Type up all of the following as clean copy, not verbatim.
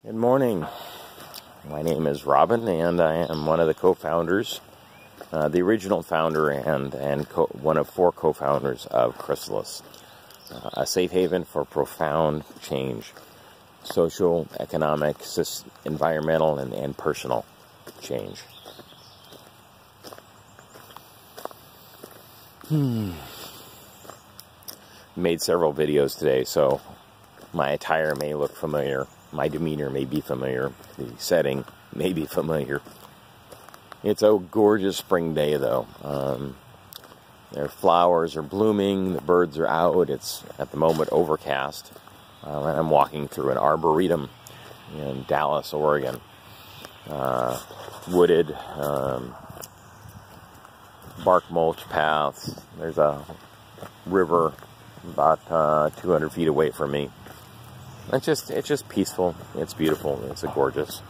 Good morning. My name is Robin, and I am one of the co-founders, the original founder and one of 4 co-founders of Chrysalis, a safe haven for profound change, social, economic, environmental, and personal change. Made several videos today, so my attire may look familiar. My demeanor may be familiar. The setting may be familiar. It's a gorgeous spring day, though. Their flowers are blooming. The birds are out. It's, at the moment, overcast. And I'm walking through an arboretum in Dallas, Oregon. Wooded, bark mulch paths. There's a river about 200 feet away from me. It's just peaceful. It's beautiful. It's a gorgeous,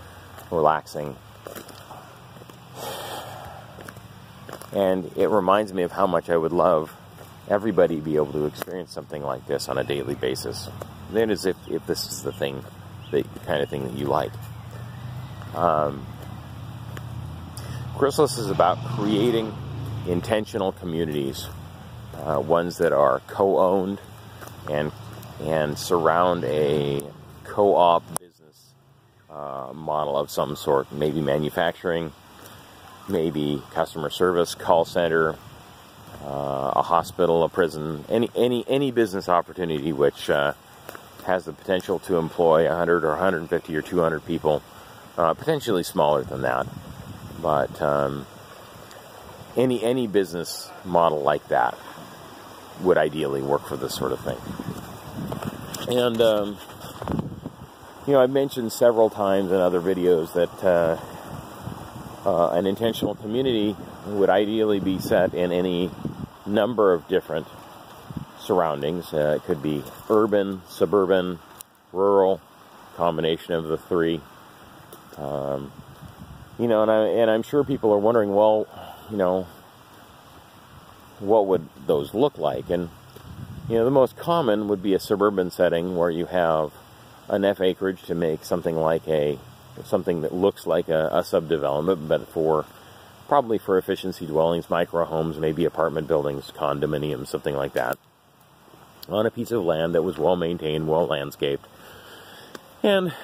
relaxing. And it reminds me of how much I would love everybody to be able to experience something like this on a daily basis. That is, if this is the kind of thing that you like. Chrysalis is about creating intentional communities, ones that are co-owned and surround a co-op business model of some sort. Maybe manufacturing, maybe customer service, call center, a hospital, a prison, any business opportunity which has the potential to employ 100 or 150 or 200 people, potentially smaller than that. But any business model like that would ideally work for this sort of thing. And, I've mentioned several times in other videos that an intentional community would ideally be set in any number of different surroundings. It could be urban, suburban, rural, combination of the three. And I'm sure people are wondering, well, what would those look like? And the most common would be a suburban setting where you have enough acreage to make something that looks like a subdevelopment, but probably for efficiency dwellings, micro homes, maybe apartment buildings, condominiums, something like that, on a piece of land that was well maintained, well landscaped, and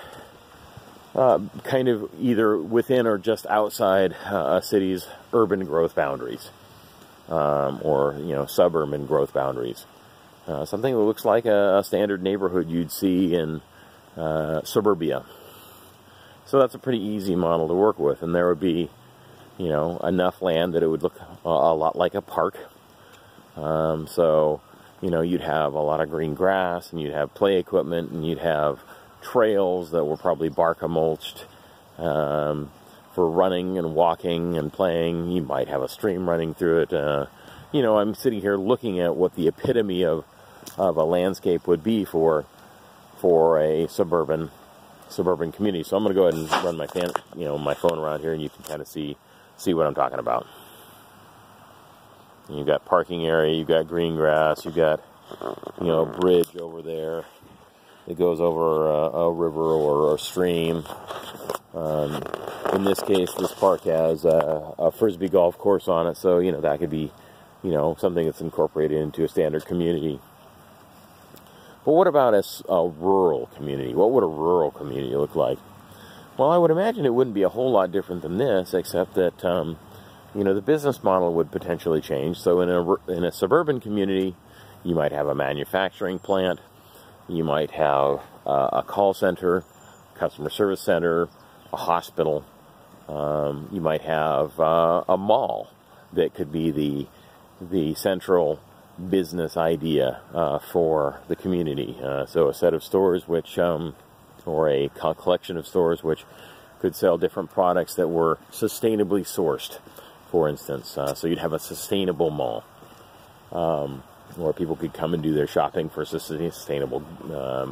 kind of either within or just outside a city's urban growth boundaries, or suburban growth boundaries. Something that looks like a standard neighborhood you'd see in suburbia. So that's a pretty easy model to work with, and there would be, enough land that it would look a lot like a park. So, you'd have a lot of green grass, and you'd have play equipment, and you'd have trails that were probably bark mulched for running and walking and playing. You might have a stream running through it. I'm sitting here looking at what the epitome of a landscape would be for a suburban community. So I'm going to go ahead and run my phone around here, and you can kind of see what I'm talking about. And you've got parking area, you've got green grass, you've got a bridge over there that goes over a river or a stream. In this case, this park has a frisbee golf course on it, so that could be something that's incorporated into a standard community. But what about a rural community? What would a rural community look like? Well, I would imagine it wouldn't be a whole lot different than this, except that, the business model would potentially change. So in a suburban community, you might have a manufacturing plant, you might have a call center, customer service center, a hospital, you might have a mall that could be the central business idea for the community. So a set of stores or a collection of stores which could sell different products that were sustainably sourced, for instance. So you'd have a sustainable mall where people could come and do their shopping for sustainable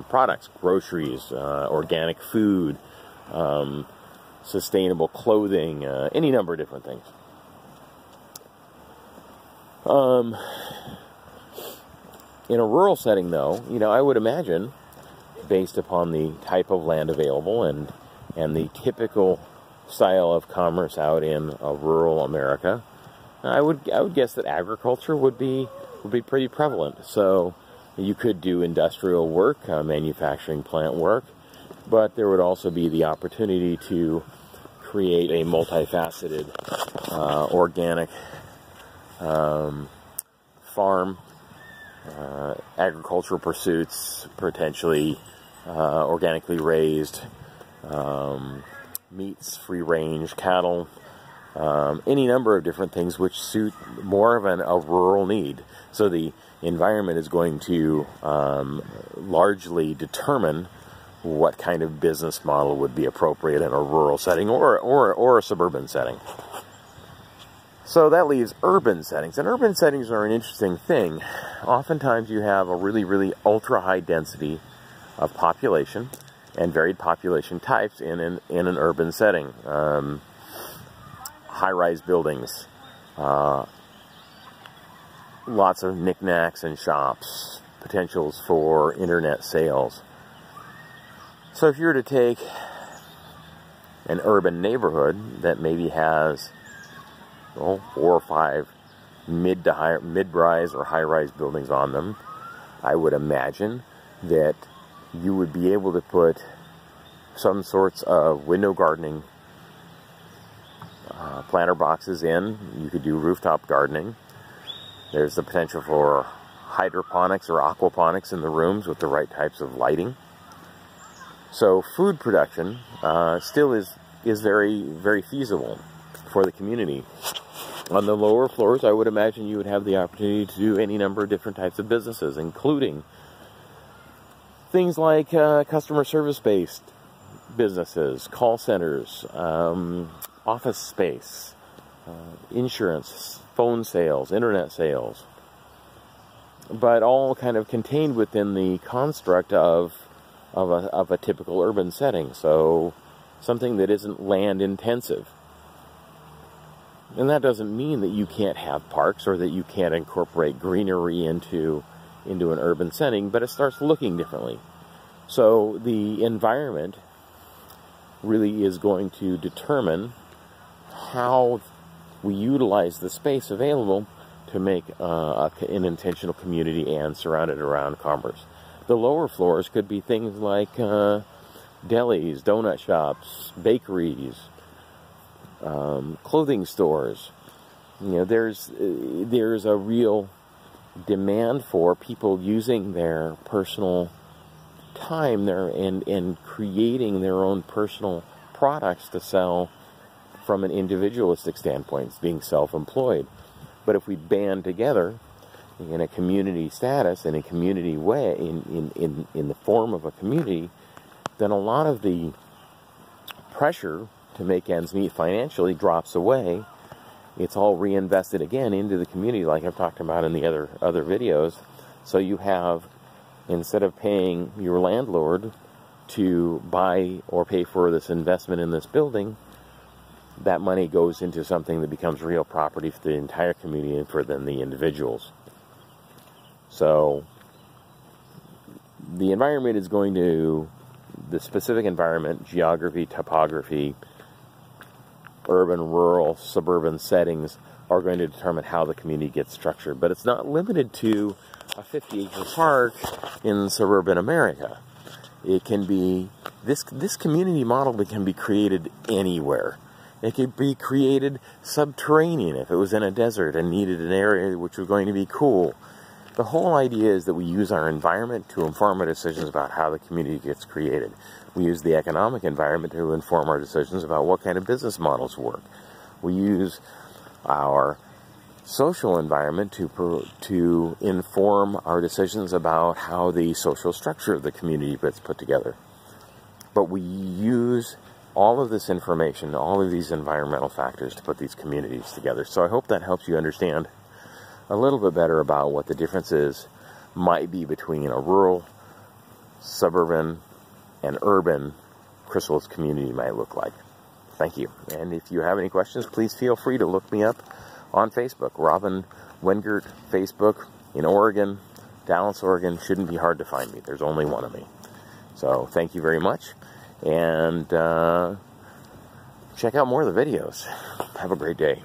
products, groceries, organic food, sustainable clothing, any number of different things. In a rural setting, though, I would imagine based upon the type of land available and the typical style of commerce out in rural America, I would guess that agriculture would be pretty prevalent. So you could do industrial work, manufacturing plant work, but there would also be the opportunity to create a multifaceted organic farm, agricultural pursuits, potentially organically raised meats, free-range cattle, any number of different things which suit more of a rural need. So the environment is going to largely determine what kind of business model would be appropriate in a rural setting or a suburban setting. So that leaves urban settings. And urban settings are an interesting thing. Oftentimes you have a really, really ultra-high density of population and varied population types in an urban setting. High-rise buildings, lots of knickknacks and shops, potentials for internet sales. So if you were to take an urban neighborhood that maybe has 4 or 5 mid-rise or high-rise buildings on them, I would imagine that you would be able to put some sorts of window gardening planter boxes in. You could do rooftop gardening. There's the potential for hydroponics or aquaponics in the rooms with the right types of lighting. So food production still is very, very feasible for the community. On the lower floors, I would imagine you would have the opportunity to do any number of different types of businesses, including things like customer service-based businesses, call centers, office space, insurance, phone sales, internet sales, but all kind of contained within the construct of a typical urban setting. So something that isn't land intensive. And that doesn't mean that you can't have parks or that you can't incorporate greenery into an urban setting, but it starts looking differently. So the environment really is going to determine how we utilize the space available to make an intentional community and surround it around commerce. The lower floors could be things like delis, donut shops, bakeries, clothing stores. You know, there's a real demand for people using their personal time there and creating their own personal products to sell from an individualistic standpoint, being self-employed. But if we band together in a community status, in a community way, in the form of a community, then a lot of the pressure to make ends meet financially drops away. It's all reinvested again into the community, like I've talked about in the other videos. So you have, instead of paying your landlord to buy or pay for this investment in this building, that money goes into something that becomes real property for the entire community and for then the individuals. So the environment is going to, the specific environment, geography, topography, urban, rural, suburban settings are going to determine how the community gets structured. But it's not limited to a 50-acre park in suburban America. It can be, this community model that can be created anywhere. It could be created subterranean if it was in a desert and needed an area which was going to be cool. The whole idea is that we use our environment to inform our decisions about how the community gets created. We use the economic environment to inform our decisions about what kind of business models work. We use our social environment to inform our decisions about how the social structure of the community gets put together. But we use all of this information, all of these environmental factors to put these communities together. So I hope that helps you understand a little bit better about what the differences might be between a rural, suburban, and urban Chrysalis community might look like. Thank you. And if you have any questions, please feel free to look me up on Facebook. Robin Wengert, Facebook, in Oregon, Dallas, Oregon. Shouldn't be hard to find me. There's only one of me. So thank you very much, and check out more of the videos. Have a great day.